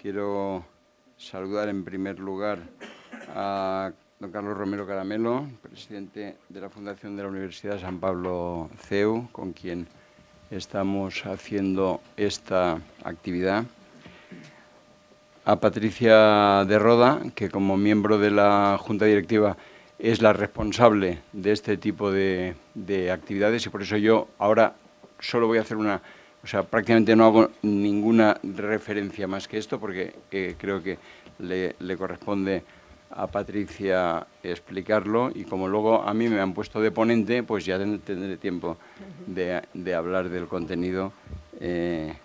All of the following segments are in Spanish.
Quiero saludar en primer lugar a don Carlos Romero Caramelo, presidente de la Fundación de la Universidad San Pablo CEU, con quien estamos haciendo esta actividad. A Patricia de Roda, que como miembro de la Junta Directiva es la responsable de este tipo de actividades, y por eso yo ahora solo voy a hacer prácticamente no hago ninguna referencia más que esto, porque creo que le corresponde a Patricia explicarlo, y como luego a mí me han puesto de ponente, pues ya tendré tiempo de hablar del contenido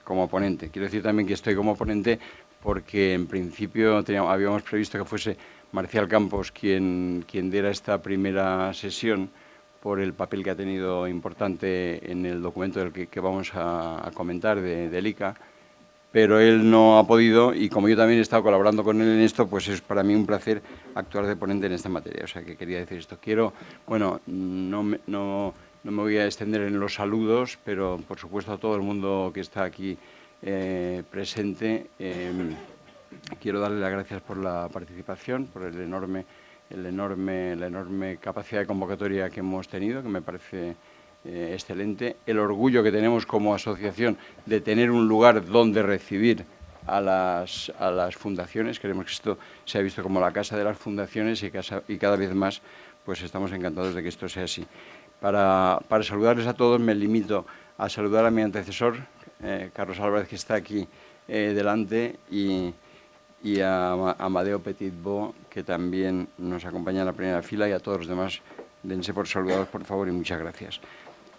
como ponente. Quiero decir también que estoy como ponente porque en principio habíamos previsto que fuese Marcial Campos quien diera esta primera sesión, por el papel que ha tenido importante en el documento del que vamos a comentar del ICA, pero él no ha podido, y como yo también he estado colaborando con él en esto, pues es para mí un placer actuar de ponente en esta materia. O sea, que quería decir esto. No me voy a extender en los saludos, pero por supuesto a todo el mundo que está aquí presente, quiero darle las gracias por la participación, por la enorme capacidad de convocatoria que hemos tenido, que me parece excelente, el orgullo que tenemos como asociación de tener un lugar donde recibir a las fundaciones. Queremos que esto sea visto como la casa de las fundaciones, y cada vez más pues estamos encantados de que esto sea así. Para saludarles a todos me limito a saludar a mi antecesor, Carlos Álvarez, que está aquí delante, y a Amadeo Petitbo, que también nos acompaña en la primera fila, y a todos los demás, dense por saludados, por favor, y muchas gracias.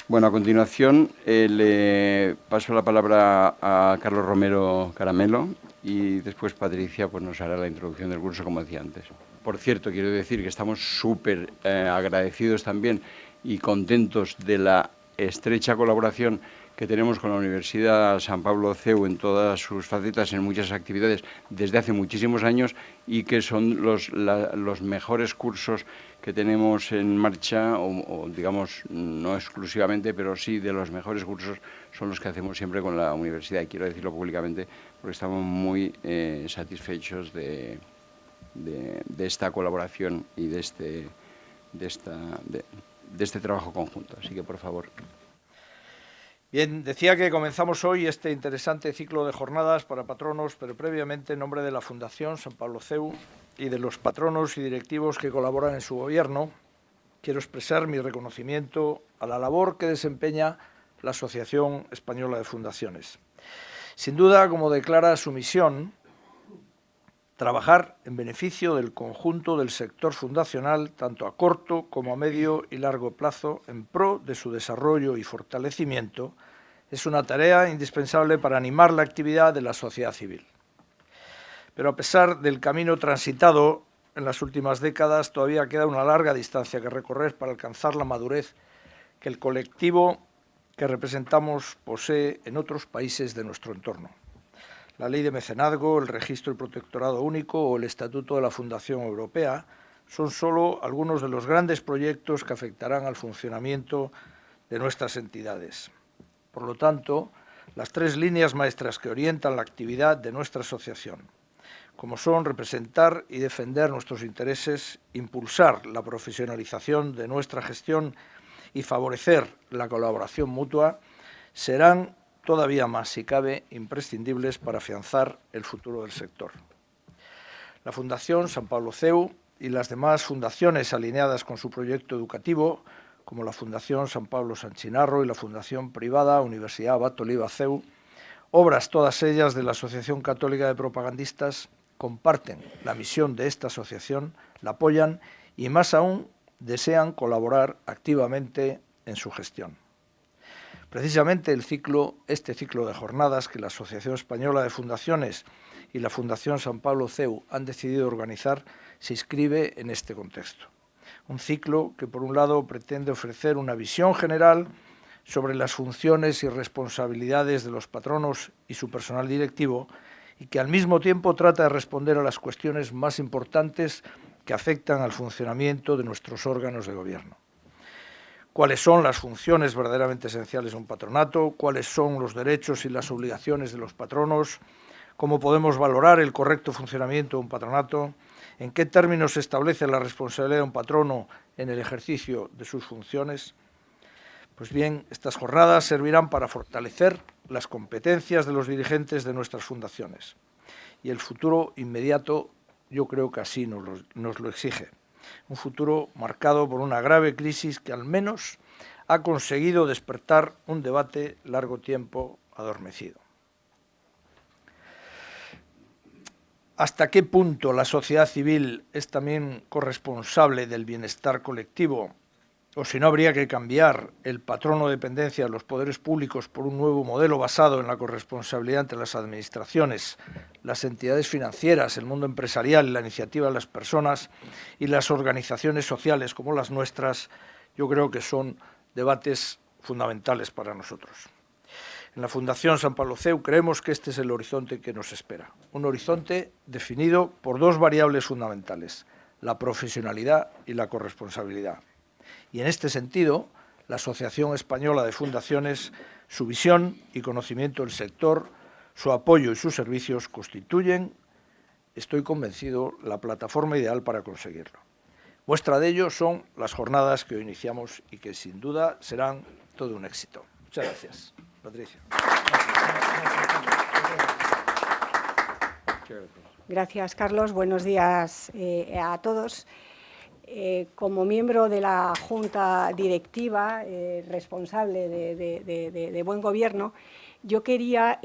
Bueno, a continuación le paso la palabra a Carlos Romero Caramelo, y después Patricia pues nos hará la introducción del curso, como decía antes. Por cierto, quiero decir que estamos súper agradecidos también y contentos de la estrecha colaboración que tenemos con la Universidad San Pablo CEU en todas sus facetas, en muchas actividades, desde hace muchísimos años, y que son los mejores cursos que tenemos en marcha, o digamos, no exclusivamente, pero sí de los mejores cursos son los que hacemos siempre con la universidad. Y quiero decirlo públicamente porque estamos muy satisfechos de esta colaboración y de este trabajo conjunto. Así que, por favor. Bien, decía que comenzamos hoy este interesante ciclo de jornadas para patronos, pero previamente, en nombre de la Fundación San Pablo CEU y de los patronos y directivos que colaboran en su gobierno, quiero expresar mi reconocimiento a la labor que desempeña la Asociación Española de Fundaciones. Sin duda, como declara su misión, trabajar en beneficio del conjunto del sector fundacional, tanto a corto como a medio y largo plazo, en pro de su desarrollo y fortalecimiento, es una tarea indispensable para animar la actividad de la sociedad civil. Pero a pesar del camino transitado en las últimas décadas, todavía queda una larga distancia que recorrer para alcanzar la madurez que el colectivo que representamos posee en otros países de nuestro entorno. La Ley de Mecenazgo, el Registro y Protectorado Único o el Estatuto de la Fundación Europea son solo algunos de los grandes proyectos que afectarán al funcionamiento de nuestras entidades. Por lo tanto, las tres líneas maestras que orientan la actividad de nuestra asociación, como son representar y defender nuestros intereses, impulsar la profesionalización de nuestra gestión y favorecer la colaboración mutua, serán todavía más, si cabe, imprescindibles para afianzar el futuro del sector. La Fundación San Pablo CEU y las demás fundaciones alineadas con su proyecto educativo, como la Fundación San Pablo San Chinarro y la Fundación Privada Universidad Abat Oliba CEU, obras todas ellas de la Asociación Católica de Propagandistas, comparten la misión de esta asociación, la apoyan y, más aún, desean colaborar activamente en su gestión. Precisamente este ciclo de jornadas que la Asociación Española de Fundaciones y la Fundación San Pablo CEU han decidido organizar se inscribe en este contexto. Un ciclo que, por un lado, pretende ofrecer una visión general sobre las funciones y responsabilidades de los patronos y su personal directivo, y que al mismo tiempo trata de responder a las cuestiones más importantes que afectan al funcionamiento de nuestros órganos de gobierno. ¿Cuáles son las funciones verdaderamente esenciales de un patronato? ¿Cuáles son los derechos y las obligaciones de los patronos? cómo podemos valorar el correcto funcionamiento de un patronato, en qué términos se establece la responsabilidad de un patrono en el ejercicio de sus funciones. Pues bien, estas jornadas servirán para fortalecer las competencias de los dirigentes de nuestras fundaciones. Y el futuro inmediato yo creo que así nos lo exige. Un futuro marcado por una grave crisis que al menos ha conseguido despertar un debate largo tiempo adormecido. ¿Hasta qué punto la sociedad civil es también corresponsable del bienestar colectivo? O si no, habría que cambiar el patrón o dependencia de los poderes públicos por un nuevo modelo basado en la corresponsabilidad entre las administraciones, las entidades financieras, el mundo empresarial, la iniciativa de las personas y las organizaciones sociales como las nuestras. Yo creo que son debates fundamentales para nosotros. En la Fundación Sant Pablo CEU creemos que este es el horizonte que nos espera. Un horizonte definido por dos variables fundamentales, la profesionalidad y la corresponsabilidad. Y en este sentido, la Asociación Española de Fundaciones, su visión y conocimiento del sector, su apoyo y sus servicios constituyen, estoy convencido, la plataforma ideal para conseguirlo. Muestra de ello son las jornadas que hoy iniciamos y que sin duda serán todo un éxito. Muchas gracias. Patricia. Gracias, Carlos. Buenos días a todos. Como miembro de la Junta Directiva responsable de Buen Gobierno, yo quería,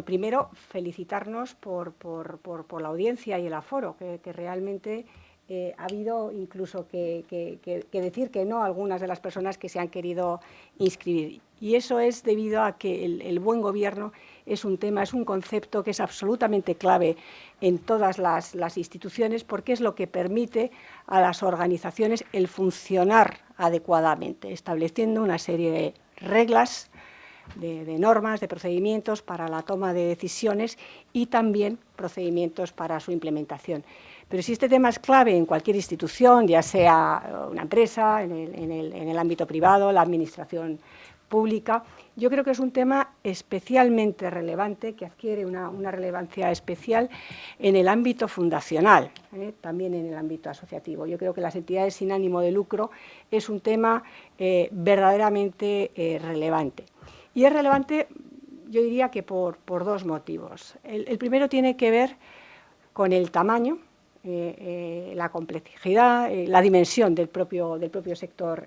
primero felicitarnos por la audiencia y el aforo, que realmente ha habido incluso que decir que no a algunas de las personas que se han querido inscribir. Y eso es debido a que el buen gobierno es un tema, es un concepto que es absolutamente clave en todas las instituciones, porque es lo que permite a las organizaciones el funcionar adecuadamente, estableciendo una serie de reglas, de normas, de procedimientos para la toma de decisiones y también procedimientos para su implementación. Pero si este tema es clave en cualquier institución, ya sea una empresa, en el ámbito privado, la administración pública, yo creo que es un tema especialmente relevante, que adquiere una relevancia especial en el ámbito fundacional, también en el ámbito asociativo. Yo creo que las entidades sin ánimo de lucro es un tema verdaderamente relevante. Y es relevante, yo diría que por dos motivos. El primero tiene que ver con el tamaño, la complejidad, la dimensión del propio sector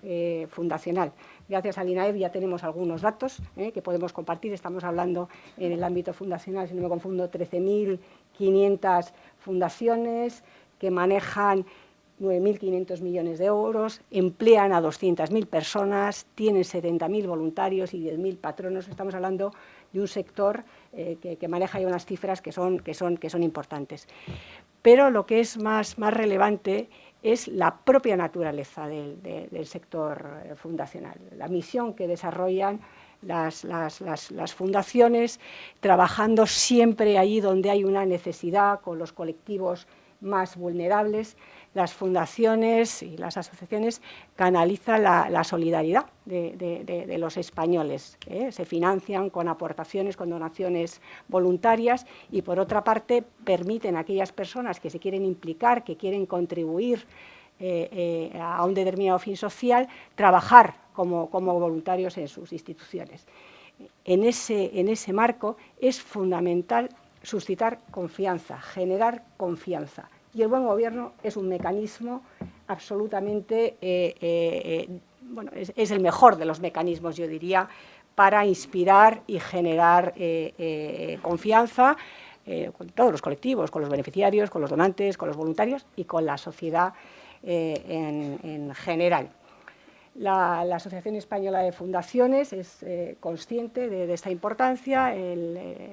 fundacional. Gracias al INAEF ya tenemos algunos datos que podemos compartir. Estamos hablando en el ámbito fundacional, si no me confundo, 13.500 fundaciones que manejan 9.500 millones de euros, emplean a 200.000 personas, tienen 70.000 voluntarios y 10.000 patronos. Estamos hablando de un sector que maneja ya unas cifras que son importantes. Pero lo que es más relevante es la propia naturaleza del sector fundacional, la misión que desarrollan las fundaciones, trabajando siempre allí donde hay una necesidad con los colectivos más vulnerables. Las fundaciones y las asociaciones canalizan la solidaridad de los españoles. Se financian con aportaciones, con donaciones voluntarias y, por otra parte, permiten a aquellas personas que se quieren implicar, que quieren contribuir a un determinado fin social, trabajar como voluntarios en sus instituciones. En ese marco es fundamental suscitar confianza, generar confianza. Y el buen gobierno es un mecanismo absolutamente, es el mejor de los mecanismos, yo diría, para inspirar y generar confianza con todos los colectivos, con los beneficiarios, con los donantes, con los voluntarios y con la sociedad en general. La Asociación Española de Fundaciones es consciente de esta importancia.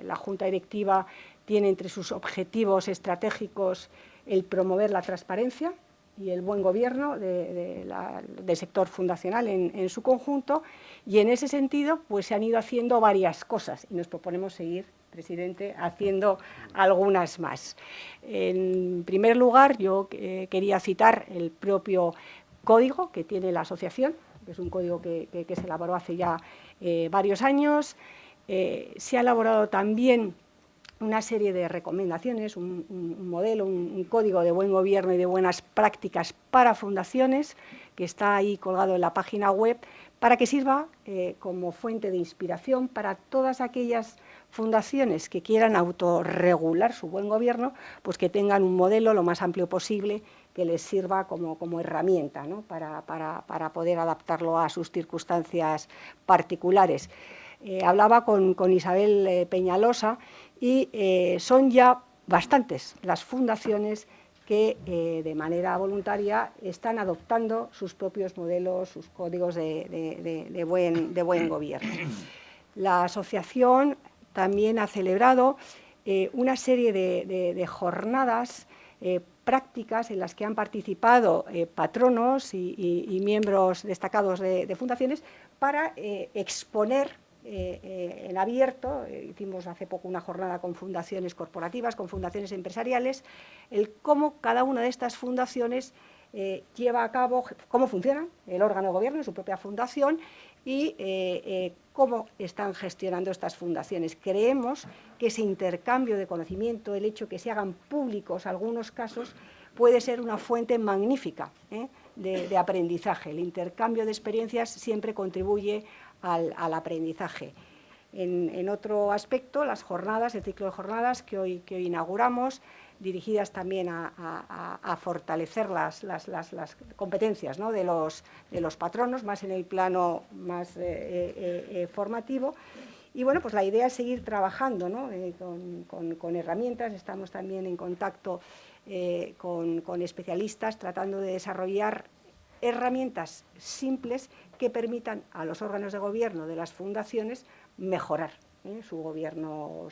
La Junta Directiva tiene entre sus objetivos estratégicos el promover la transparencia y el buen gobierno del sector fundacional en su conjunto, y en ese sentido pues se han ido haciendo varias cosas y nos proponemos seguir, presidente, haciendo algunas más. En primer lugar, yo quería citar el propio código que tiene la asociación, que es un código que se elaboró hace ya varios años. Se ha elaborado también una serie de recomendaciones, un modelo, un código de buen gobierno y de buenas prácticas para fundaciones, que está ahí colgado en la página web, para que sirva como fuente de inspiración para todas aquellas fundaciones que quieran autorregular su buen gobierno, pues que tengan un modelo lo más amplio posible que les sirva como herramienta, ¿no?, para poder adaptarlo a sus circunstancias particulares. Hablaba con Isabel Peñalosa y son ya bastantes las fundaciones que de manera voluntaria están adoptando sus propios modelos, sus códigos de buen gobierno. La asociación también ha celebrado una serie de jornadas prácticas en las que han participado patronos y miembros destacados de fundaciones para exponer en abierto. Hicimos hace poco una jornada con fundaciones corporativas, con fundaciones empresariales, el cómo cada una de estas fundaciones lleva a cabo, cómo funciona el órgano de gobierno, su propia fundación, y cómo están gestionando estas fundaciones. Creemos que ese intercambio de conocimiento, el hecho que se hagan públicos algunos casos, puede ser una fuente magnífica de aprendizaje. El intercambio de experiencias siempre contribuye al aprendizaje. En otro aspecto, las jornadas, el ciclo de jornadas que hoy inauguramos, dirigidas también a fortalecer las competencias, ¿no?, de los patronos, más en el plano más formativo. Y bueno, pues la idea es seguir trabajando, ¿no?, con herramientas. Estamos también en contacto con especialistas tratando de desarrollar herramientas simples que permitan a los órganos de gobierno de las fundaciones mejorar su gobierno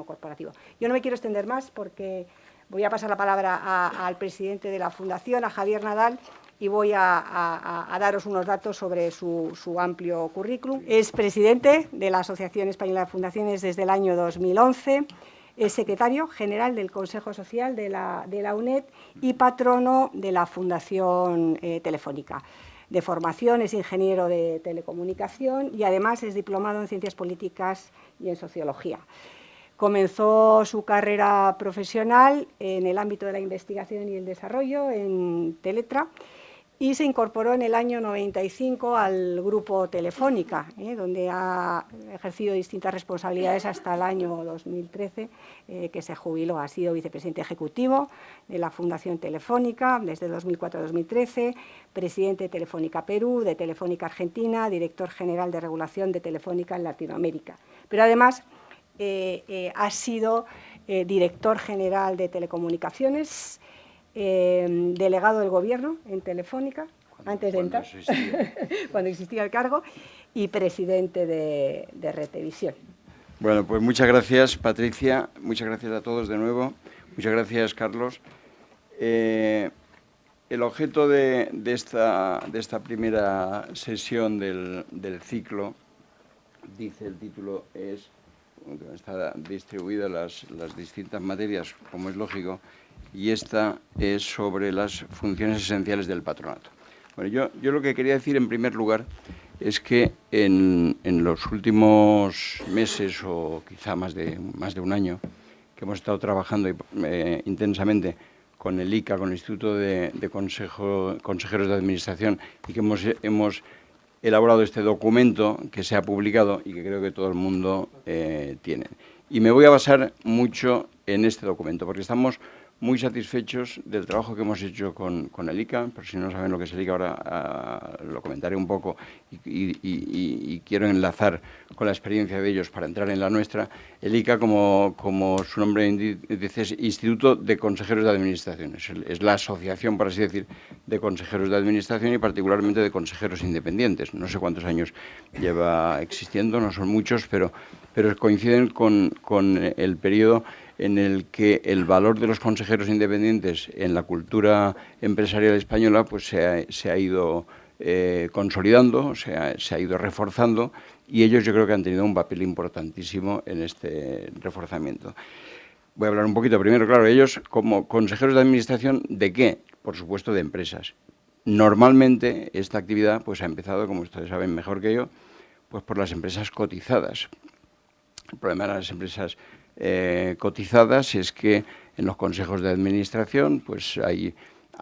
corporativo. Yo no me quiero extender más porque voy a pasar la palabra al presidente de la Fundación, a Javier Nadal, y voy a daros unos datos sobre su amplio currículum. Es presidente de la Asociación Española de Fundaciones desde el año 2011, es secretario general del Consejo Social de la UNED y patrono de la Fundación Telefónica. De formación es ingeniero de telecomunicación y además es diplomado en Ciencias Políticas y en Sociología. Comenzó su carrera profesional en el ámbito de la investigación y el desarrollo en Teletra y se incorporó en el año 95 al Grupo Telefónica, donde ha ejercido distintas responsabilidades hasta el año 2013, que se jubiló. Ha sido vicepresidente ejecutivo de la Fundación Telefónica desde 2004 a 2013, presidente de Telefónica Perú, de Telefónica Argentina, director general de regulación de Telefónica en Latinoamérica. Pero además ha sido director general de Telecomunicaciones, delegado del Gobierno en Telefónica, antes de entrar, cuando existía el cargo, y presidente de Retevisión. Bueno, pues muchas gracias, Patricia, muchas gracias a todos de nuevo, muchas gracias, Carlos. El objeto de esta primera sesión del ciclo, dice el título, es, están distribuidas las distintas materias, como es lógico, y esta es sobre las funciones esenciales del patronato. Bueno, yo lo que quería decir en primer lugar es que en los últimos meses, o quizá más de un año, que hemos estado trabajando intensamente con el ICA, con el Instituto de Consejeros de Administración, y que hemos elaborado este documento que se ha publicado y que creo que todo el mundo tiene. Y me voy a basar mucho en este documento, porque estamos muy satisfechos del trabajo que hemos hecho con el ICA. Por si no saben lo que es el ICA, ahora lo comentaré un poco y quiero enlazar con la experiencia de ellos para entrar en la nuestra. El ICA, como su nombre dice, es Instituto de Consejeros de Administración. Es la asociación, por así decir, de consejeros de administración y particularmente de consejeros independientes. No sé cuántos años lleva existiendo, no son muchos, pero coinciden con el periodo en el que el valor de los consejeros independientes en la cultura empresarial española pues se ha ido consolidando, se ha ido reforzando, y ellos yo creo que han tenido un papel importantísimo en este reforzamiento. Voy a hablar un poquito primero, claro, ellos como consejeros de administración, ¿de qué? Por supuesto, de empresas. Normalmente esta actividad pues ha empezado, como ustedes saben mejor que yo, pues por las empresas cotizadas. El problema de las empresas cotizadas es que en los consejos de administración pues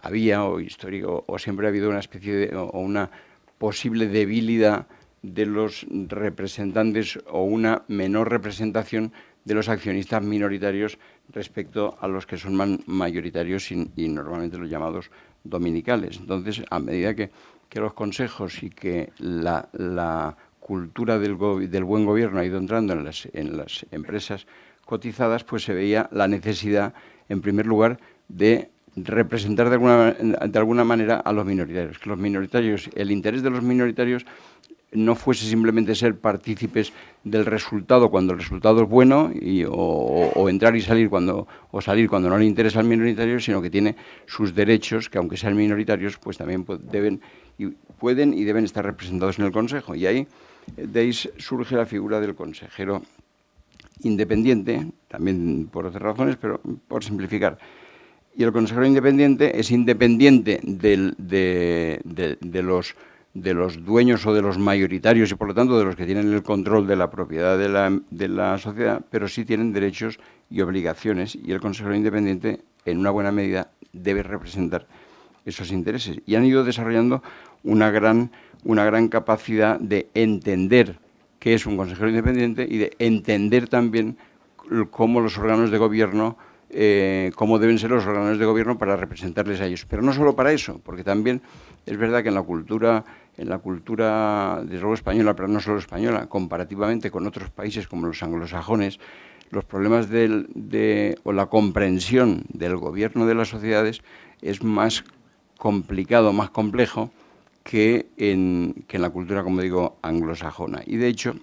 había o histórico o siempre ha habido una especie de o una posible debilidad de los representantes o una menor representación de los accionistas minoritarios respecto a los que son mayoritarios y normalmente los llamados dominicales. Entonces, a medida que los consejos y que la cultura del buen gobierno ha ido entrando en las empresas cotizadas, pues se veía la necesidad, en primer lugar, de representar de alguna manera a los minoritarios. Que los minoritarios, el interés de los minoritarios no fuese simplemente ser partícipes del resultado cuando el resultado es bueno o entrar y salir cuando no le interesa al minoritario, sino que tiene sus derechos, que aunque sean minoritarios, pues también pueden y deben estar representados en el Consejo. Y ahí de ahí surge la figura del consejero independiente, también por otras razones, pero por simplificar. Y el consejero independiente es independiente de los dueños o de los mayoritarios y, por lo tanto, de los que tienen el control de la propiedad de la sociedad, pero sí tienen derechos y obligaciones, y el consejero independiente, en una buena medida, debe representar esos intereses. Y han ido desarrollando una gran capacidad de entender qué es un consejero independiente y de entender también cómo los órganos de gobierno, cómo deben ser los órganos de gobierno para representarles a ellos. Pero no solo para eso, porque también es verdad que en la cultura, desde luego española, pero no solo española, comparativamente con otros países como los anglosajones, los problemas o la comprensión del gobierno de las sociedades es más complicado, más complejo que en la cultura, como digo, anglosajona. Y de hecho,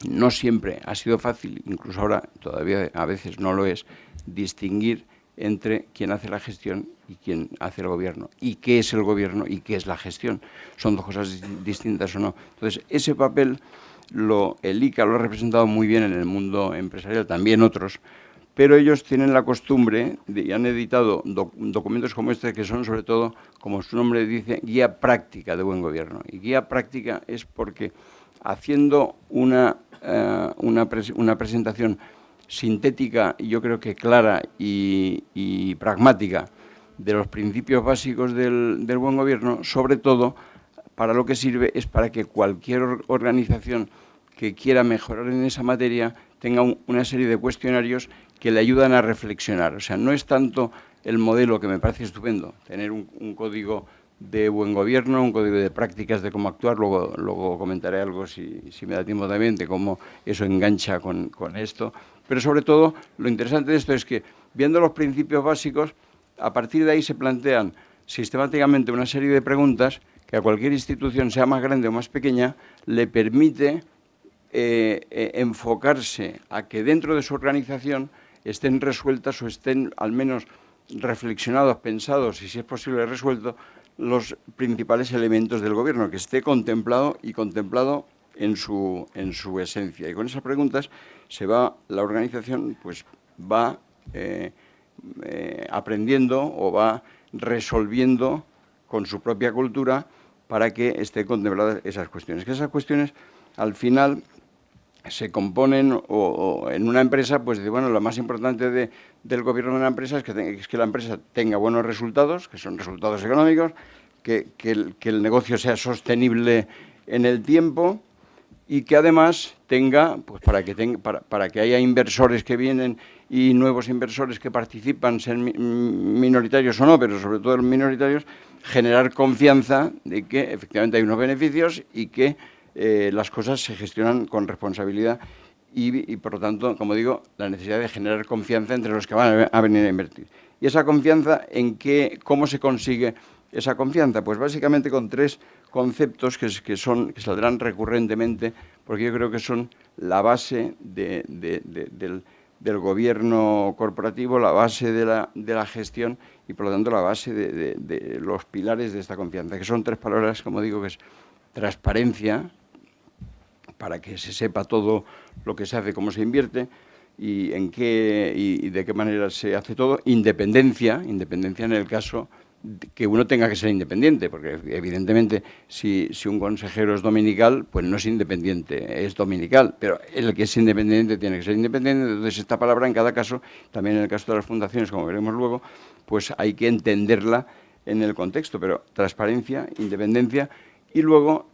no siempre ha sido fácil, incluso ahora todavía a veces no lo es, distinguir entre quién hace la gestión y quién hace el gobierno, y qué es el gobierno y qué es la gestión. ¿Son dos cosas distintas o no? Entonces, ese papel el ICA lo ha representado muy bien en el mundo empresarial, también otros, pero ellos tienen la costumbre y han editado documentos como este que son, sobre todo, como su nombre dice, guía práctica de buen gobierno. Y guía práctica es porque haciendo una presentación sintética y yo creo que clara y pragmática de los principios básicos del buen gobierno, sobre todo para lo que sirve es para que cualquier organización que quiera mejorar en esa materia tenga una serie de cuestionarios que le ayudan a reflexionar. O sea, no es tanto el modelo, que me parece estupendo, tener un código de buen gobierno, un código de prácticas de cómo actuar, luego comentaré algo, si me da tiempo también, de cómo eso engancha con esto. Pero sobre todo, lo interesante de esto es que, viendo los principios básicos, a partir de ahí se plantean sistemáticamente una serie de preguntas que a cualquier institución, sea más grande o más pequeña, le permite enfocarse a que dentro de su organización estén resueltas o estén al menos reflexionados, pensados y, si es posible, resueltos los principales elementos del gobierno, que esté contemplado en su esencia. Y con esas preguntas la organización pues va aprendiendo o va resolviendo con su propia cultura para que esté contempladas esas cuestiones. Que esas cuestiones, al final, se componen o en una empresa, pues bueno, lo más importante del gobierno de una empresa es que la empresa tenga buenos resultados, que son resultados económicos, que el negocio sea sostenible en el tiempo y que además tenga, pues para que haya inversores que vienen y nuevos inversores que participan, sean minoritarios o no, pero sobre todo los minoritarios, generar confianza de que efectivamente hay unos beneficios y que las cosas se gestionan con responsabilidad y, por lo tanto, como digo, la necesidad de generar confianza entre los que van a venir a invertir. ¿Y esa confianza cómo se consigue esa confianza? Pues básicamente con tres conceptos que saldrán recurrentemente, porque yo creo que son la base del gobierno corporativo, la base de la gestión y, por lo tanto, la base de los pilares de esta confianza, que son tres palabras, como digo, que es transparencia, para que se sepa todo lo que se hace, cómo se invierte y de qué manera se hace todo. Independencia en el caso que uno tenga que ser independiente, porque evidentemente si un consejero es dominical, pues no es independiente, es dominical, pero el que es independiente tiene que ser independiente. Entonces esta palabra en cada caso, también en el caso de las fundaciones, como veremos luego, pues hay que entenderla en el contexto, pero transparencia, independencia y luego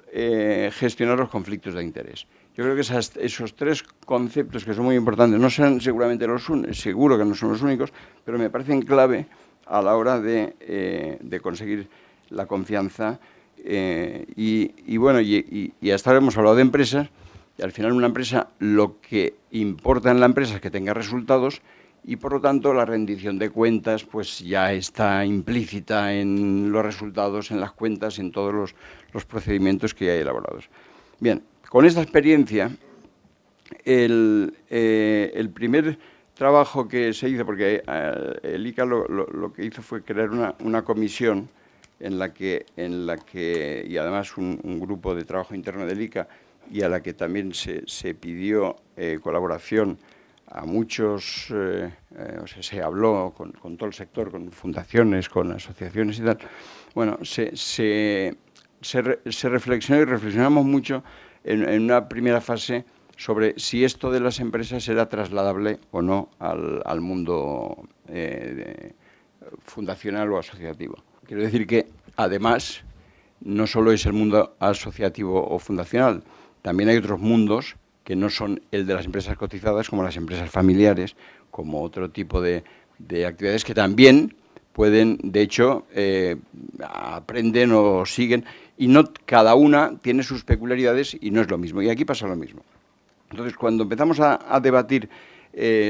gestionar los conflictos de interés. Yo creo que esos tres conceptos que son muy importantes, no serán seguramente seguro que no son los únicos, pero me parecen clave a la hora de conseguir la confianza y hasta ahora hemos hablado de empresas y al final una empresa, lo que importa en la empresa es que tenga resultados y por lo tanto la rendición de cuentas pues ya está implícita en los resultados, en las cuentas, en todos los procedimientos que hay elaborados. Bien, con esta experiencia el primer trabajo que se hizo, porque el ICA lo que hizo fue crear una comisión en la que y además un grupo de trabajo interno del ICA y a la que también se pidió colaboración a muchos, o sea, se habló con todo el sector, con fundaciones, con asociaciones y tal. Bueno, se reflexionó y reflexionamos mucho en una primera fase sobre si esto de las empresas era trasladable o no al mundo fundacional o asociativo. Quiero decir que, además, no solo es el mundo asociativo o fundacional, también hay otros mundos que no son el de las empresas cotizadas, como las empresas familiares, como otro tipo de actividades que también pueden, de hecho, aprenden o siguen, y no cada una tiene sus peculiaridades y no es lo mismo. Y aquí pasa lo mismo. Entonces, cuando empezamos a debatir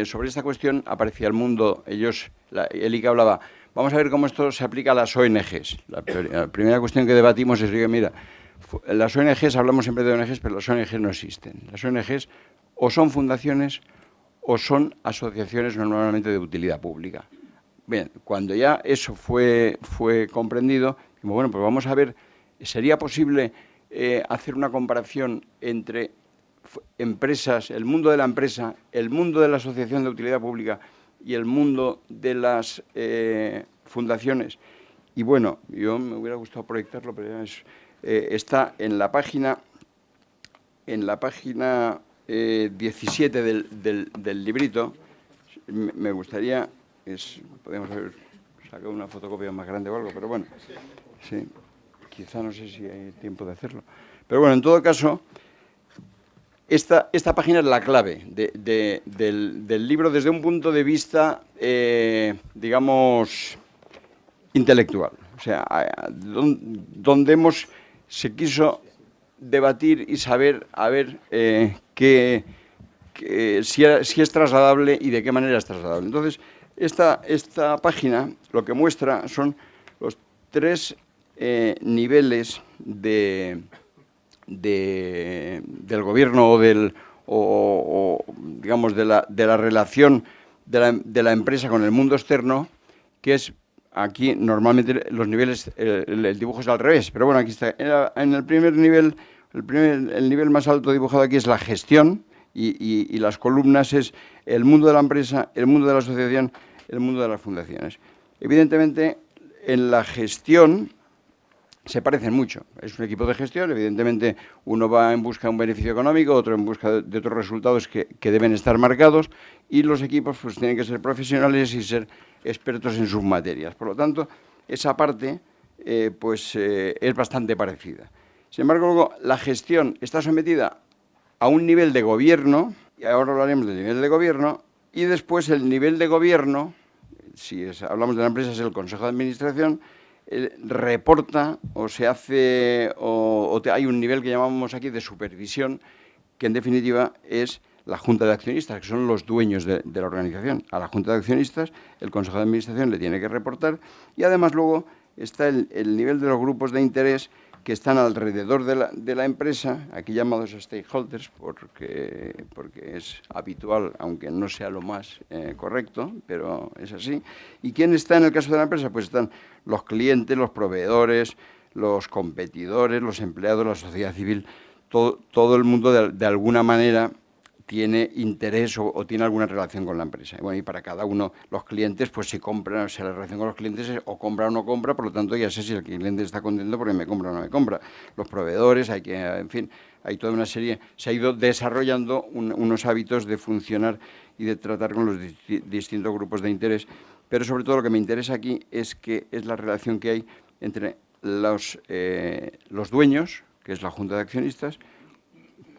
sobre esta cuestión, aparecía el mundo, el ICA hablaba, vamos a ver cómo esto se aplica a las ONGs. La primera cuestión que debatimos es que, mira, las ONGs, hablamos siempre de ONGs, pero las ONGs no existen. Las ONGs o son fundaciones o son asociaciones normalmente de utilidad pública. Bien, cuando ya eso fue comprendido, dijimos, bueno, pues vamos a ver, ¿sería posible hacer una comparación entre empresas, el mundo de la empresa, el mundo de la asociación de utilidad pública y el mundo de las fundaciones? Y bueno, yo me hubiera gustado proyectarlo, pero ya está en la página 17 del librito. Me gustaría, podemos haber sacado una fotocopia más grande o algo, pero bueno, sí, quizá no sé si hay tiempo de hacerlo. Pero bueno, en todo caso, esta página es la clave del libro desde un punto de vista, digamos, intelectual. O sea, donde se quiso debatir y saber, a ver, si es trasladable y de qué manera es trasladable. Entonces, esta página lo que muestra son los tres niveles del gobierno o digamos de la relación de la empresa con el mundo externo, que es aquí normalmente los niveles, el dibujo es al revés, pero bueno, aquí está. En el primer nivel, el nivel más alto dibujado aquí es la gestión y las columnas es el mundo de la empresa, el mundo de la asociación, el mundo de las fundaciones. Evidentemente, en la gestión se parecen mucho. Es un equipo de gestión, evidentemente uno va en busca de un beneficio económico, otro en busca de otros resultados que deben estar marcados, y los equipos pues tienen que ser profesionales y ser expertos en sus materias. Por lo tanto, esa parte es bastante parecida. Sin embargo, luego, la gestión está sometida a un nivel de gobierno, y ahora hablaremos del nivel de gobierno, y después el nivel de gobierno, hablamos de la empresa, es el Consejo de Administración, reporta o se hace, hay un nivel que llamamos aquí de supervisión, que en definitiva es la Junta de Accionistas, que son los dueños de la organización. A la Junta de Accionistas el Consejo de Administración le tiene que reportar, y además luego está el nivel de los grupos de interés que están alrededor de la empresa, aquí llamados stakeholders, porque es habitual, aunque no sea lo más correcto, pero es así. ¿Y quién está en el caso de la empresa? Pues están los clientes, los proveedores, los competidores, los empleados, la sociedad civil, todo el mundo de alguna manera tiene interés o tiene alguna relación con la empresa. Bueno, y para cada uno, los clientes, pues si compran, o sea, la relación con los clientes es o compra o no compra, por lo tanto ya sé si el cliente está contento porque me compra o no me compra. Los proveedores, en fin, hay toda una serie, se ha ido desarrollando unos hábitos de funcionar y de tratar con los distintos grupos de interés, pero sobre todo lo que me interesa aquí es la relación que hay entre los dueños, que es la Junta de Accionistas,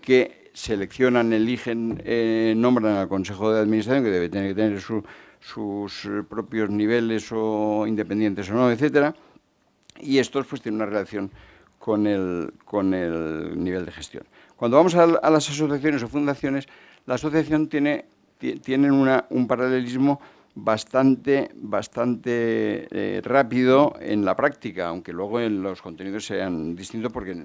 que seleccionan, eligen, nombran al Consejo de Administración, que debe tener que tener sus propios niveles o independientes o no, etcétera, y estos pues tienen una relación con el nivel de gestión. Cuando vamos a las asociaciones o fundaciones, la asociación tienen un paralelismo bastante rápido en la práctica, aunque luego en los contenidos sean distintos porque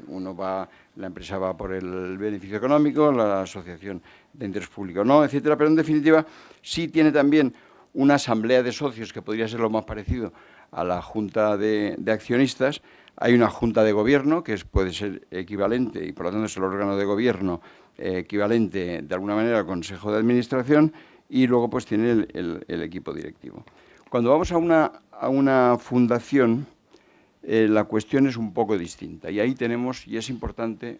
la empresa va por el beneficio económico, la asociación de interés público no, etcétera, pero en definitiva sí tiene también una asamblea de socios que podría ser lo más parecido a la junta de accionistas. Hay una junta de gobierno que puede ser equivalente y por lo tanto es el órgano de gobierno equivalente de alguna manera al Consejo de Administración, y luego pues tiene el equipo directivo. Cuando vamos a una fundación, la cuestión es un poco distinta y ahí tenemos, y es importante,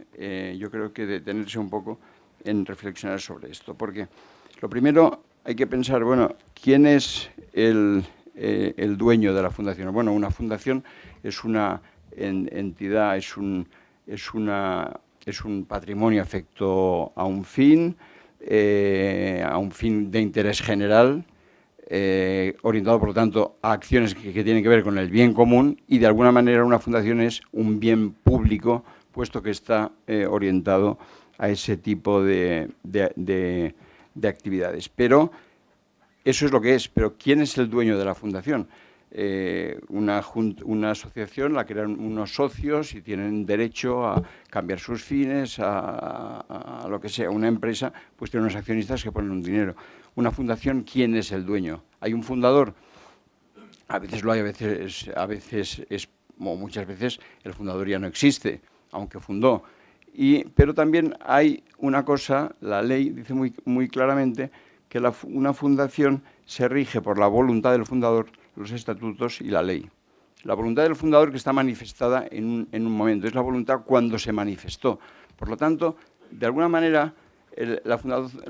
yo creo que detenerse un poco en reflexionar sobre esto, porque lo primero hay que pensar, bueno, ¿quién es el dueño de la fundación? Bueno, una fundación es una entidad, es un patrimonio afecto a un fin de interés general, orientado, por lo tanto, a acciones que tienen que ver con el bien común, y de alguna manera una fundación es un bien público, puesto que está orientado a ese tipo de actividades. Pero eso es lo que es. Pero ¿quién es el dueño de la fundación? Una asociación la crean unos socios y tienen derecho a cambiar sus fines, a lo que sea. Una empresa pues tiene unos accionistas que ponen un dinero. Una fundación, ¿quién es el dueño? ¿Hay un fundador? A veces lo hay, o muchas veces el fundador ya no existe, aunque fundó. Pero también hay una cosa, la ley dice muy claramente que una fundación se rige por la voluntad del fundador, los estatutos y la ley. La voluntad del fundador que está manifestada en un momento, es la voluntad cuando se manifestó. Por lo tanto, de alguna manera, la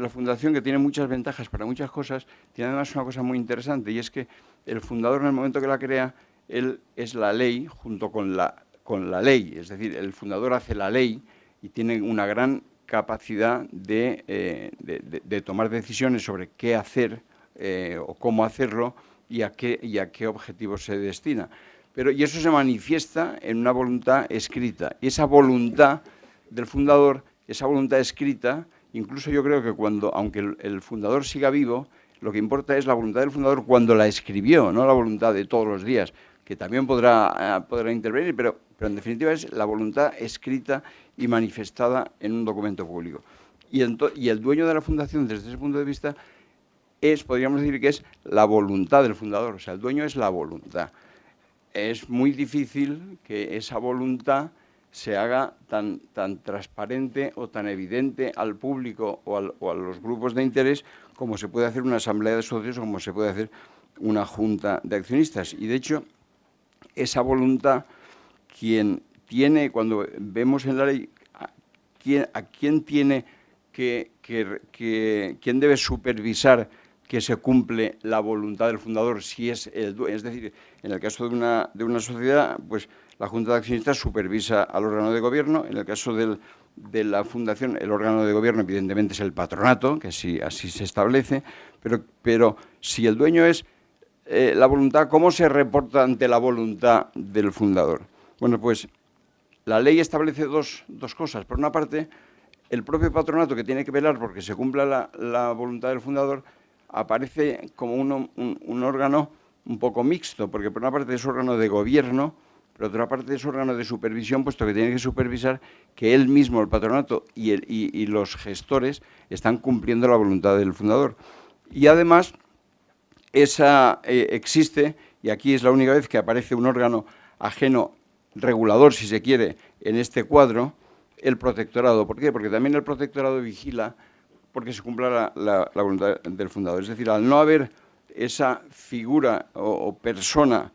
fundación, que tiene muchas ventajas para muchas cosas, tiene además una cosa muy interesante, y es que el fundador, en el momento que la crea, él es la ley junto con la ley. Es decir, el fundador hace la ley y tiene una gran capacidad de tomar decisiones sobre qué hacer o cómo hacerlo y a qué objetivos se destina. Y eso se manifiesta en una voluntad escrita. Y esa voluntad del fundador, esa voluntad escrita, incluso yo creo que aunque el fundador siga vivo, lo que importa es la voluntad del fundador cuando la escribió, no la voluntad de todos los días, que también podrá intervenir, pero en definitiva es la voluntad escrita y manifestada en un documento público. Y el dueño de la fundación, desde ese punto de vista, podríamos decir que es la voluntad del fundador. O sea, el dueño es la voluntad. Es muy difícil que esa voluntad se haga tan transparente o tan evidente al público o a los grupos de interés como se puede hacer una asamblea de socios o como se puede hacer una junta de accionistas. Y, de hecho, esa voluntad, quien tiene, cuando vemos en la ley, a quién tiene quién debe supervisar que se cumple la voluntad del fundador, es decir, en el caso de una sociedad, pues la Junta de Accionistas supervisa al órgano de gobierno. En el caso de la fundación, el órgano de gobierno evidentemente es el patronato, que así se establece, pero si el dueño es la voluntad, ¿cómo se reporta ante la voluntad del fundador? Bueno, pues la ley establece dos cosas. Por una parte, el propio patronato, que tiene que velar porque se cumpla la voluntad del fundador, aparece como un órgano un poco mixto, porque por una parte es órgano de gobierno, pero por otra parte es órgano de supervisión, puesto que tiene que supervisar que él mismo, el patronato y los gestores, están cumpliendo la voluntad del fundador. Y además, existe, y aquí es la única vez que aparece un órgano ajeno, regulador, si se quiere, en este cuadro, el protectorado. ¿Por qué? Porque también el protectorado vigila porque se cumpla la voluntad del fundador. Es decir, al no haber esa figura o persona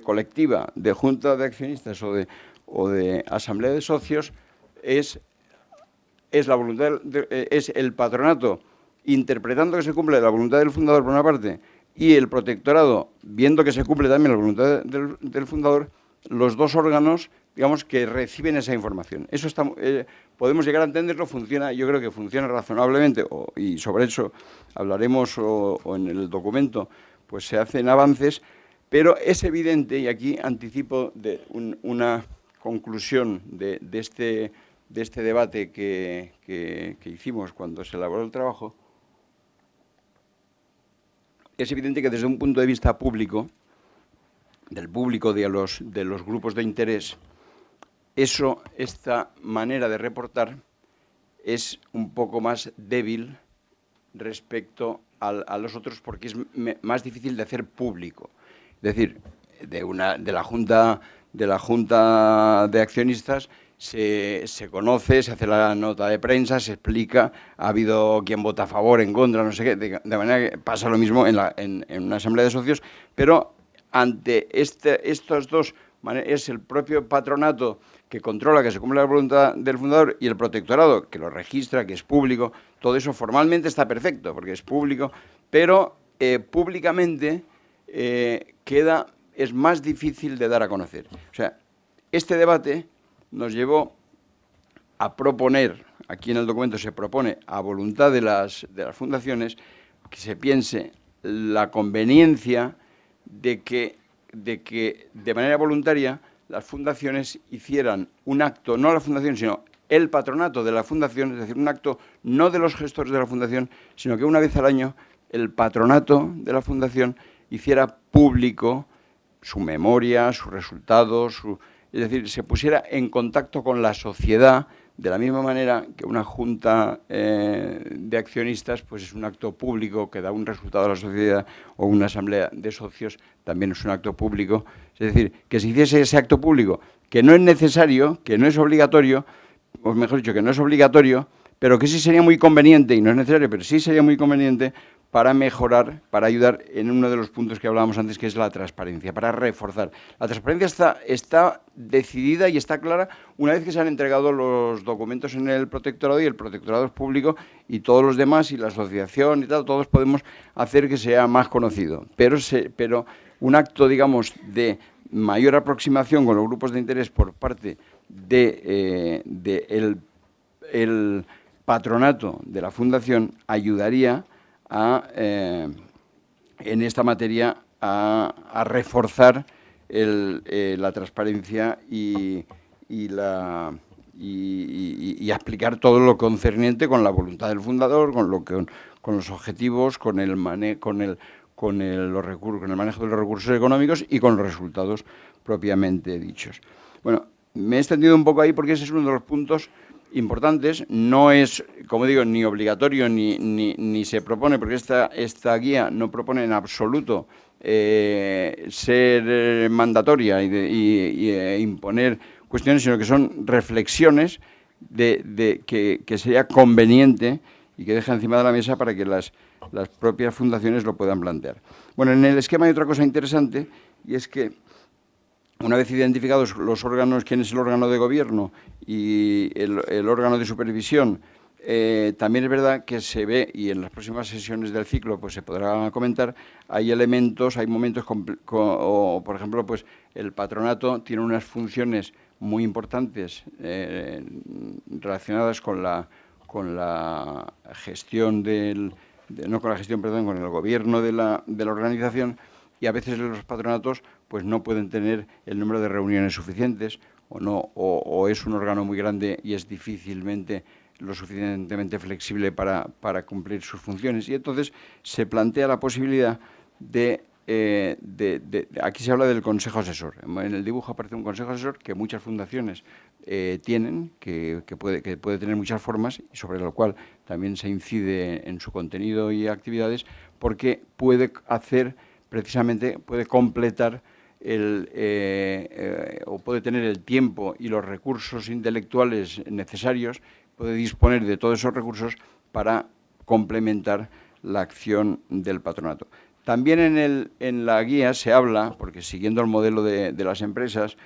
colectiva de junta de accionistas o de asamblea de socios, es la voluntad, es el patronato interpretando que se cumple la voluntad del fundador por una parte y el protectorado viendo que se cumple también la voluntad del fundador, los dos órganos, digamos, que reciben esa información. Eso está, podemos llegar a entenderlo, funciona, yo creo que funciona razonablemente, y sobre eso hablaremos o en el documento, pues se hacen avances, pero es evidente, y aquí anticipo una conclusión de este debate que hicimos cuando se elaboró el trabajo, es evidente que desde un punto de vista público, del público de los grupos de interés, esta manera de reportar es un poco más débil respecto a los otros porque es más difícil de hacer público. Es decir, de la Junta de Accionistas se conoce, se hace la nota de prensa, se explica, ha habido quien vota a favor, en contra, no sé qué, de manera que pasa lo mismo en una asamblea de socios, pero ante estos dos, es el propio patronato que controla que se cumpla la voluntad del fundador y el protectorado que lo registra, que es público. Todo eso formalmente está perfecto porque es público, pero públicamente es más difícil de dar a conocer. O sea, este debate nos llevó a proponer, aquí en el documento se propone a voluntad de las fundaciones, que se piense la conveniencia de que de manera voluntaria las fundaciones hicieran un acto, no la fundación, sino el patronato de la fundación, es decir, un acto no de los gestores de la fundación, sino que una vez al año el patronato de la fundación hiciera público su memoria, sus resultados, es decir, se pusiera en contacto con la sociedad de la misma manera que una junta de accionistas pues es un acto público que da un resultado a la sociedad, o una asamblea de socios también es un acto público. Es decir, que se hiciese ese acto público, que no es necesario, que no es obligatorio, o mejor dicho, que no es obligatorio, pero que sí sería muy conveniente, y no es necesario, pero sí sería muy conveniente para mejorar, para ayudar en uno de los puntos que hablábamos antes, que es la transparencia, para reforzar. La transparencia está decidida y está clara una vez que se han entregado los documentos en el protectorado, y el protectorado es público, y todos los demás, y la asociación y tal, todos podemos hacer que sea más conocido. Pero un acto, digamos, de mayor aproximación con los grupos de interés por parte del patronato de la fundación ayudaría en esta materia a reforzar la transparencia y a explicar todo lo concerniente con la voluntad del fundador, con los objetivos, con el manejo de los recursos económicos y con los resultados propiamente dichos. Bueno, me he extendido un poco ahí porque ese es uno de los puntos importantes. No es, como digo, ni obligatorio ni se propone, porque esta guía no propone en absoluto ser mandatoria e imponer cuestiones, sino que son reflexiones que sería conveniente y que deja encima de la mesa para que las propias fundaciones lo puedan plantear. Bueno, en el esquema hay otra cosa interesante, y es que una vez identificados los órganos, quién es el órgano de gobierno y el órgano de supervisión, también es verdad que se ve, y en las próximas sesiones del ciclo pues se podrá comentar, hay elementos, hay momentos, por ejemplo, pues el patronato tiene unas funciones muy importantes relacionadas con la gestión con el gobierno de la organización, y a veces los patronatos pues no pueden tener el número de reuniones suficientes, o es un órgano muy grande y es difícilmente lo suficientemente flexible para cumplir sus funciones. Y entonces se plantea la posibilidad aquí se habla del consejo asesor. En el dibujo aparece un consejo asesor que muchas fundaciones tienen, que puede tener muchas formas, y sobre lo cual también se incide en su contenido y actividades, porque puede completar o puede tener el tiempo y los recursos intelectuales necesarios, puede disponer de todos esos recursos para complementar la acción del patronato. También en la guía se habla, porque siguiendo el modelo de las empresas,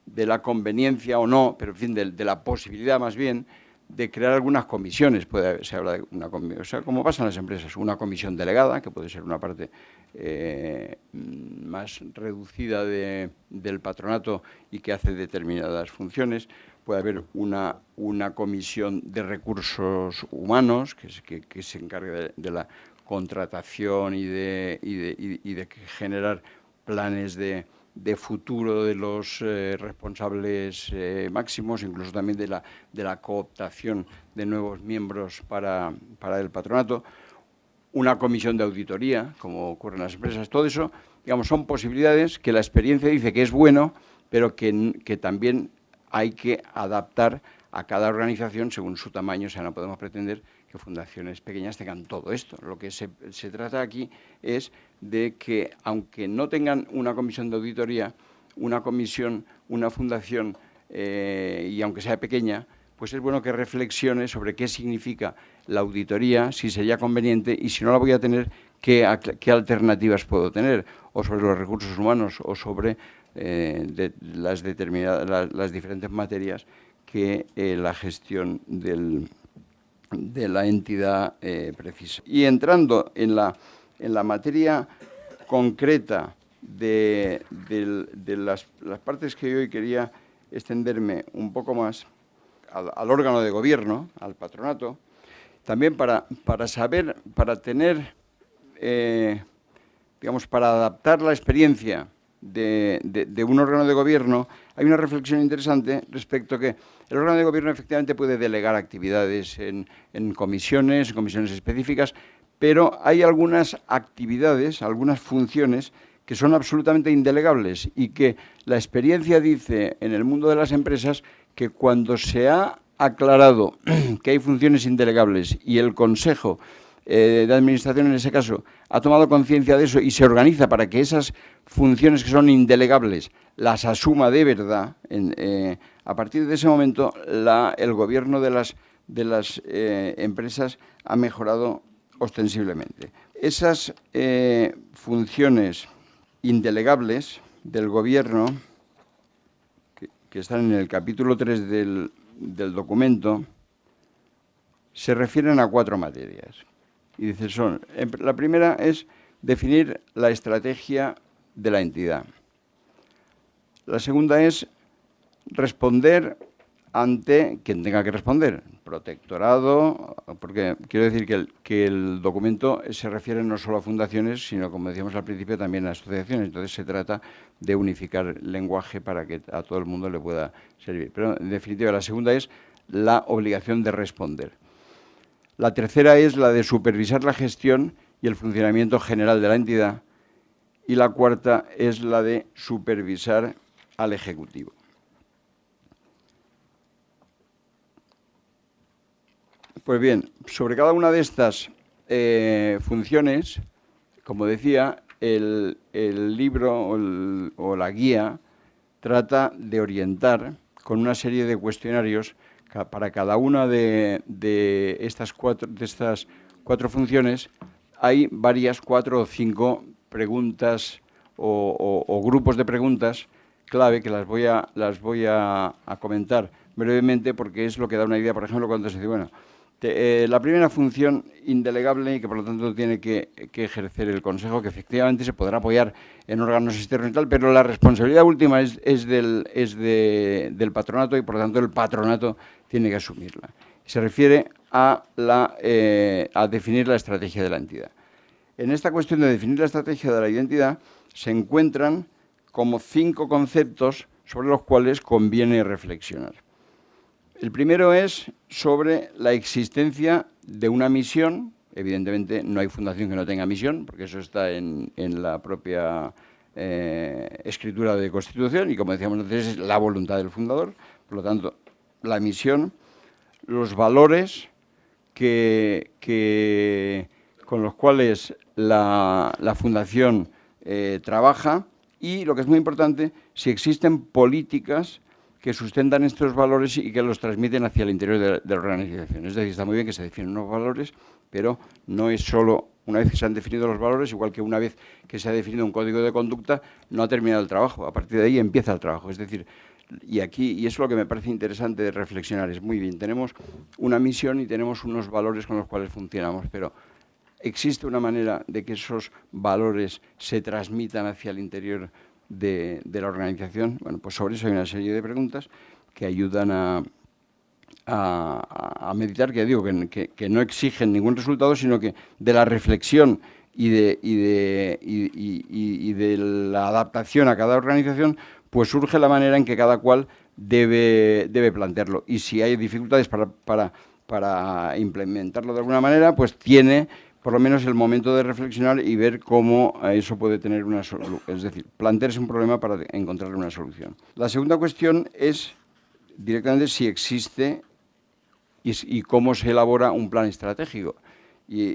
de la conveniencia o no, pero en fin, de la posibilidad más bien, de crear algunas comisiones. Se habla de una comisión, o sea, como pasa en las empresas, una comisión delegada, que puede ser una parte más reducida del patronato y que hace determinadas funciones. Puede haber una comisión de recursos humanos que se encargue de la contratación y de generar planes de futuro de los responsables máximos, incluso también de la cooptación de nuevos miembros para el patronato, una comisión de auditoría, como ocurre en las empresas. Todo eso, digamos, son posibilidades que la experiencia dice que es bueno, pero que también hay que adaptar a cada organización según su tamaño. O sea, no podemos pretender que fundaciones pequeñas tengan todo esto. Lo que se trata aquí es de que, aunque no tengan una comisión de auditoría, una comisión, una fundación, y aunque sea pequeña, pues es bueno que reflexione sobre qué significa la auditoría, si sería conveniente, y si no la voy a tener, qué alternativas puedo tener, o sobre los recursos humanos, o sobre las diferentes materias que la gestión de la entidad precisa. Y entrando en la materia concreta de las partes que yo hoy quería extenderme un poco más al órgano de gobierno, al patronato, también para saber, para tener, digamos, para adaptar la experiencia de un órgano de gobierno, hay una reflexión interesante respecto a que el órgano de gobierno efectivamente puede delegar actividades en comisiones específicas, pero hay algunas actividades, algunas funciones que son absolutamente indelegables y que la experiencia dice en el mundo de las empresas que cuando se ha aclarado que hay funciones indelegables y el Consejo de Administración en ese caso ha tomado conciencia de eso y se organiza para que esas funciones que son indelegables las asuma de verdad, a partir de ese momento el gobierno de las empresas ha mejorado ostensiblemente. Esas funciones indelegables del gobierno, que están en el capítulo 3 del documento, se refieren a 4 materias. Y dice, la primera es definir la estrategia de la entidad. La segunda es responder ante quien tenga que responder, protectorado, porque quiero decir que el documento se refiere no solo a fundaciones, sino, como decíamos al principio, también a asociaciones. Entonces se trata de unificar el lenguaje para que a todo el mundo le pueda servir. Pero, en definitiva, la segunda es la obligación de responder. La tercera es la de supervisar la gestión y el funcionamiento general de la entidad. Y la cuarta es la de supervisar al Ejecutivo. Pues bien, sobre cada una de estas funciones, como decía, el libro o la guía trata de orientar con una serie de cuestionarios para cada una de estas cuatro funciones. Hay varias, 4 o 5 preguntas o grupos de preguntas clave que las voy a comentar brevemente, porque es lo que da una idea. Por ejemplo, cuando se dice, bueno, la primera función indelegable y que por lo tanto tiene que ejercer el Consejo, que efectivamente se podrá apoyar en órganos externos y tal, pero la responsabilidad última es del patronato y por lo tanto el patronato tiene que asumirla. Se refiere a definir la estrategia de la entidad. En esta cuestión de definir la estrategia de la identidad se encuentran como 5 conceptos sobre los cuales conviene reflexionar. El primero es sobre la existencia de una misión. Evidentemente no hay fundación que no tenga misión, porque eso está en la propia escritura de Constitución y, como decíamos antes, es la voluntad del fundador. Por lo tanto, la misión, los valores con los cuales la fundación trabaja y, lo que es muy importante, si existen políticas que sustentan estos valores y que los transmiten hacia el interior de la organización. Es decir, está muy bien que se definen unos valores, pero no es solo una vez que se han definido los valores, igual que una vez que se ha definido un código de conducta, no ha terminado el trabajo. A partir de ahí empieza el trabajo. Es decir, y eso es lo que me parece interesante de reflexionar. Es muy bien, tenemos una misión y tenemos unos valores con los cuales funcionamos, pero ¿existe una manera de que esos valores se transmitan hacia el interior de la organización? Bueno, pues sobre eso hay una serie de preguntas que ayudan a meditar, que digo que no exigen ningún resultado, sino que de la reflexión y de la adaptación a cada organización, pues surge la manera en que cada cual debe plantearlo. Y si hay dificultades para implementarlo de alguna manera, pues tiene por lo menos el momento de reflexionar y ver cómo eso puede tener una solución, es decir, plantearse un problema para encontrarle una solución. La segunda cuestión es directamente si existe y cómo se elabora un plan estratégico, y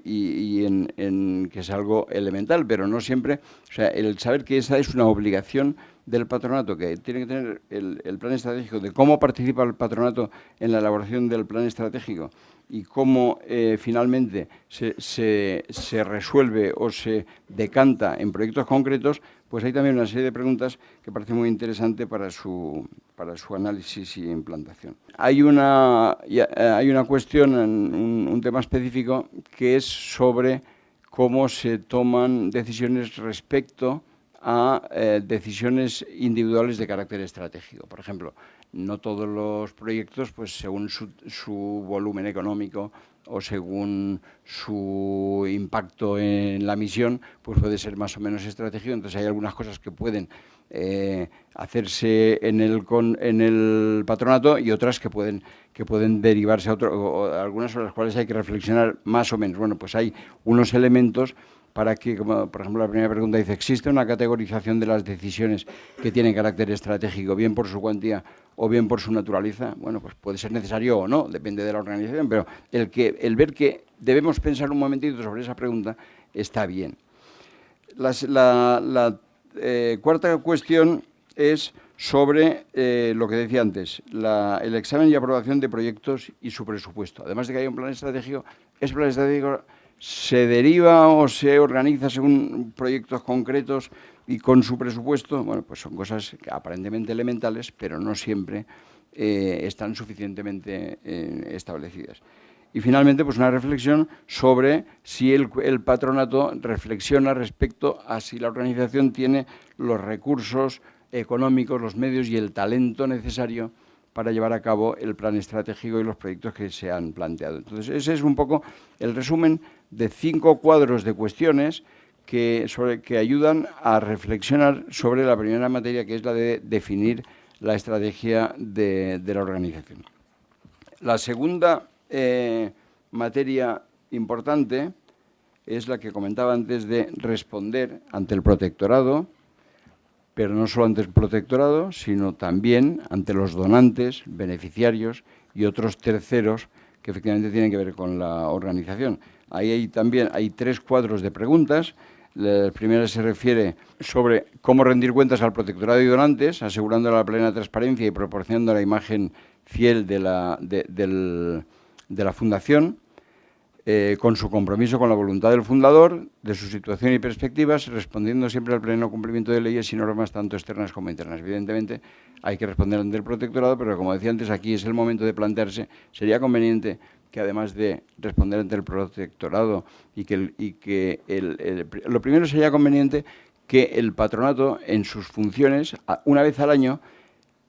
que es algo elemental, pero no siempre. O sea, el saber que esa es una obligación del patronato, que tiene que tener el plan estratégico, de cómo participa el patronato en la elaboración del plan estratégico y cómo finalmente se resuelve o se decanta en proyectos concretos, pues hay también una serie de preguntas que parece muy interesante para su análisis y implantación. Hay una cuestión, un tema específico, que es sobre cómo se toman decisiones respecto a decisiones individuales de carácter estratégico. Por ejemplo, no todos los proyectos, pues según su volumen económico o según su impacto en la misión, pues puede ser más o menos estratégico. Entonces hay algunas cosas que pueden hacerse en el patronato y otras que pueden derivarse a o algunas sobre las cuales hay que reflexionar más o menos. Bueno, pues hay unos elementos para que, como por ejemplo la primera pregunta dice, ¿existe una categorización de las decisiones que tienen carácter estratégico, bien por su cuantía o bien por su naturaleza? Bueno, pues puede ser necesario o no, depende de la organización, pero el ver que debemos pensar un momentito sobre esa pregunta está bien. La cuarta cuestión es sobre lo que decía antes, el examen y aprobación de proyectos y su presupuesto. Además de que haya un plan estratégico, ese plan estratégico se deriva o se organiza según proyectos concretos y con su presupuesto. Bueno, pues son cosas aparentemente elementales, pero no siempre están suficientemente establecidas. Y finalmente, pues una reflexión sobre si el patronato reflexiona respecto a si la organización tiene los recursos económicos, los medios y el talento necesario para llevar a cabo el plan estratégico y los proyectos que se han planteado. Entonces, ese es un poco el resumen de 5 cuadros de cuestiones que ayudan a reflexionar sobre la primera materia, que es la de definir la estrategia de la organización. La segunda materia importante es la que comentaba antes, de responder ante el protectorado, pero no solo ante el protectorado, sino también ante los donantes, beneficiarios y otros terceros que efectivamente tienen que ver con la organización. Ahí también hay 3 cuadros de preguntas. La primera se refiere sobre cómo rendir cuentas al protectorado y donantes, asegurando la plena transparencia y proporcionando la imagen fiel de la fundación, con su compromiso con la voluntad del fundador, de su situación y perspectivas, respondiendo siempre al pleno cumplimiento de leyes y normas tanto externas como internas. Evidentemente hay que responder ante el protectorado, pero como decía antes, aquí es el momento de plantearse, sería conveniente que además de responder ante el protectorado lo primero sería conveniente que el patronato en sus funciones, una vez al año,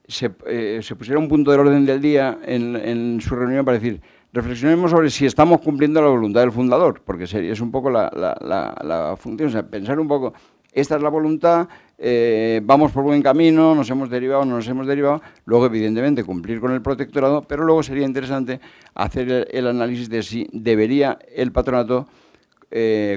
se pusiera un punto del orden del día en su reunión para decir, reflexionemos sobre si estamos cumpliendo la voluntad del fundador, porque es un poco la función, o sea, pensar un poco, esta es la voluntad, vamos por buen camino, nos hemos derivado, no nos hemos derivado, luego evidentemente cumplir con el protectorado, pero luego sería interesante hacer el análisis de si debería el patronato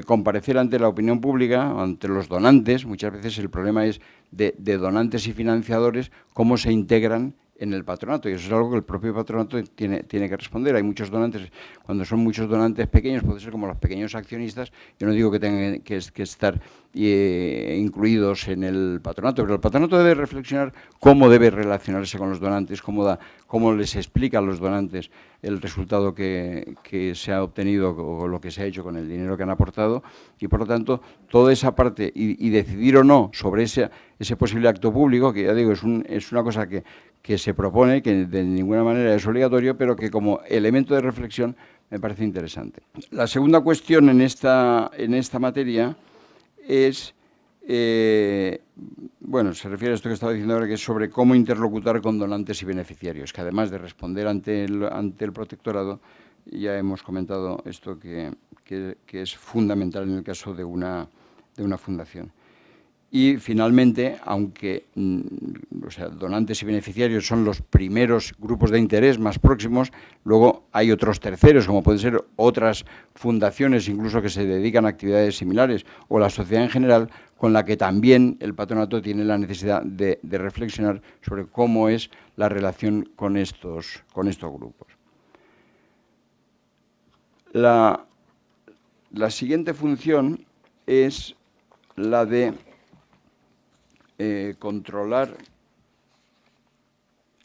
comparecer ante la opinión pública, ante los donantes. Muchas veces el problema es de donantes y financiadores, cómo se integran en el patronato, y eso es algo que el propio patronato tiene que responder. Hay muchos donantes, cuando son muchos donantes pequeños, puede ser como los pequeños accionistas. Yo no digo que tengan que estar incluidos en el patronato, pero el patronato debe reflexionar cómo debe relacionarse con los donantes, cómo les explica a los donantes el resultado que se ha obtenido o lo que se ha hecho con el dinero que han aportado, y por lo tanto toda esa parte y decidir o no sobre ese posible acto público, que ya digo es una cosa que se propone, que de ninguna manera es obligatorio, pero que como elemento de reflexión me parece interesante. La segunda cuestión en esta materia es, bueno, se refiere a esto que estaba diciendo ahora, que es sobre cómo interlocutar con donantes y beneficiarios, que además de responder ante el protectorado, ya hemos comentado esto que es fundamental en el caso de una fundación. Y finalmente, aunque donantes y beneficiarios son los primeros grupos de interés más próximos, luego hay otros terceros, como pueden ser otras fundaciones, incluso que se dedican a actividades similares, o la sociedad en general, con la que también el patronato tiene la necesidad de reflexionar sobre cómo es la relación con estos grupos. La siguiente función es la de controlar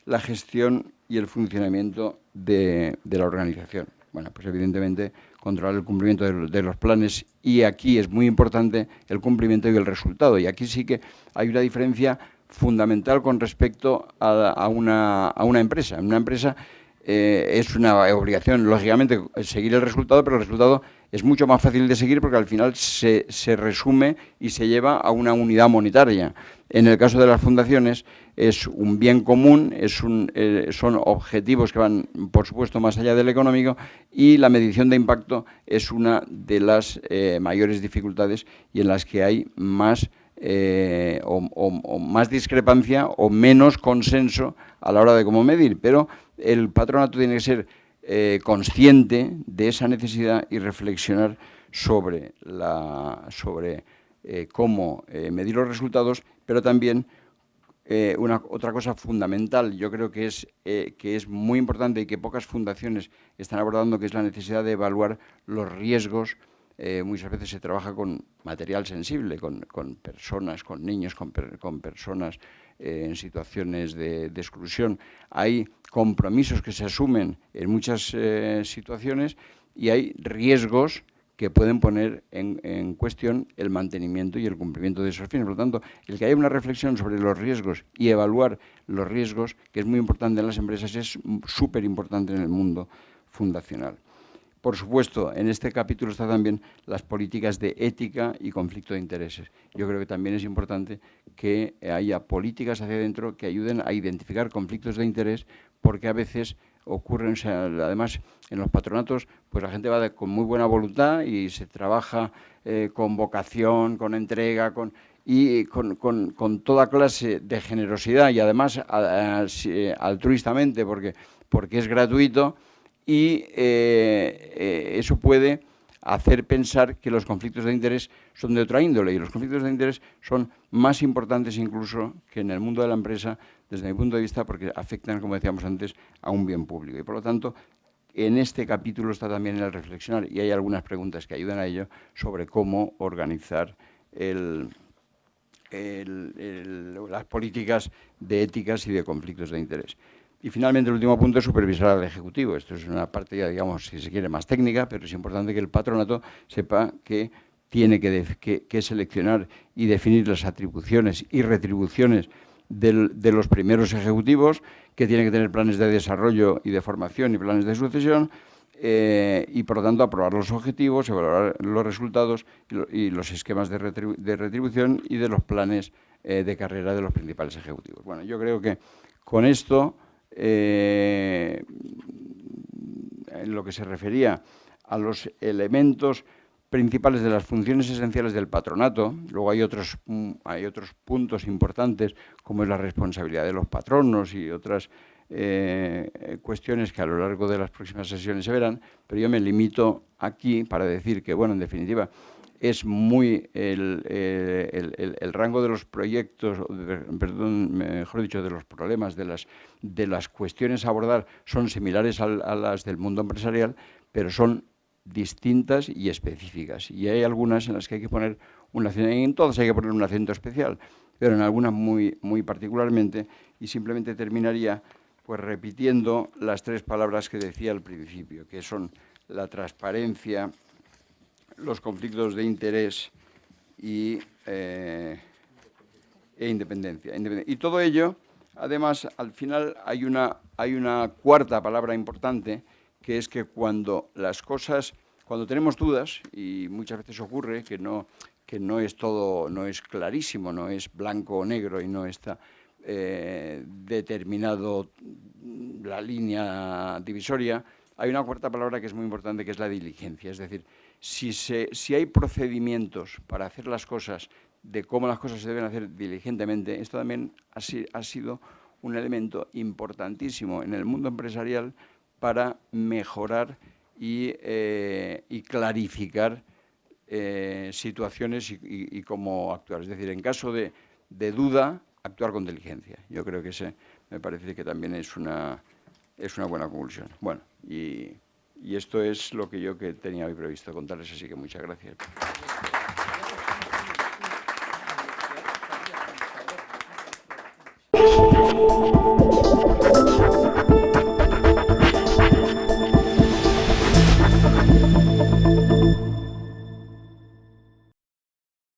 la gestión y el funcionamiento de la organización. Bueno, pues evidentemente controlar el cumplimiento de los planes, y aquí es muy importante el cumplimiento y el resultado. Y aquí sí que hay una diferencia fundamental con respecto a una empresa. En una empresa es una obligación, lógicamente, seguir el resultado, pero el resultado es mucho más fácil de seguir porque al final se resume y se lleva a una unidad monetaria. En el caso de las fundaciones es un bien común, son objetivos que van, por supuesto, más allá del económico, y la medición de impacto es una de las mayores dificultades y en las que hay más o más discrepancia o menos consenso a la hora de cómo medir, pero el patronato tiene que ser consciente de esa necesidad y reflexionar sobre cómo medir los resultados, pero también otra cosa fundamental, yo creo que es muy importante y que pocas fundaciones están abordando, que es la necesidad de evaluar los riesgos. Muchas veces se trabaja con material sensible, con personas, con niños, con personas en situaciones de exclusión. Hay compromisos que se asumen en muchas situaciones y hay riesgos que pueden poner en cuestión el mantenimiento y el cumplimiento de esos fines. Por lo tanto, el que haya una reflexión sobre los riesgos y evaluar los riesgos, que es muy importante en las empresas, es súper importante en el mundo fundacional. Por supuesto, en este capítulo están también las políticas de ética y conflicto de intereses. Yo creo que también es importante que haya políticas hacia adentro que ayuden a identificar conflictos de interés, porque a veces ocurren, además en los patronatos, pues la gente va con muy buena voluntad y se trabaja con vocación, con entrega, con toda clase de generosidad y además altruistamente, porque es gratuito. Y eso puede hacer pensar que los conflictos de interés son de otra índole, y los conflictos de interés son más importantes incluso que en el mundo de la empresa, desde mi punto de vista, porque afectan, como decíamos antes, a un bien público. Y por lo tanto, en este capítulo está también el reflexionar, y hay algunas preguntas que ayudan a ello, sobre cómo organizar las políticas de éticas y de conflictos de interés. Y finalmente el último punto es supervisar al Ejecutivo. Esto es una parte ya, digamos, si se quiere, más técnica, pero es importante que el patronato sepa que tiene que seleccionar y definir las atribuciones y retribuciones de los primeros ejecutivos, que tiene que tener planes de desarrollo y de formación y planes de sucesión, y por lo tanto aprobar los objetivos, evaluar los resultados y los esquemas de retribución y de los planes de carrera de los principales ejecutivos. Bueno, yo creo que con esto, en lo que se refería a los elementos principales de las funciones esenciales del patronato, luego hay otros puntos importantes, como es la responsabilidad de los patronos y otras cuestiones que a lo largo de las próximas sesiones se verán, pero yo me limito aquí para decir que, bueno, en definitiva, es muy el rango de los proyectos, perdón, mejor dicho, de los problemas, de las cuestiones a abordar son similares a las del mundo empresarial, pero son distintas y específicas. Y hay algunas en las que hay que poner en todas hay que poner un acento especial, pero en algunas muy particularmente, y simplemente terminaría pues repitiendo las 3 palabras que decía al principio, que son la transparencia, los conflictos de interés e independencia. Y todo ello, además, al final hay una 4ª palabra importante, que es que cuando tenemos dudas, y muchas veces ocurre que no es todo, no es clarísimo, no es blanco o negro y no está determinado la línea divisoria, hay una 4ª palabra que es muy importante, que es la diligencia. Es decir, si hay procedimientos para hacer las cosas, de cómo las cosas se deben hacer diligentemente, esto también ha sido un elemento importantísimo en el mundo empresarial para mejorar y clarificar situaciones y cómo actuar. Es decir, en caso de duda, actuar con diligencia. Yo creo que ese me parece que también es una buena conclusión. Bueno, y esto es lo que yo tenía hoy previsto contarles, así que muchas gracias.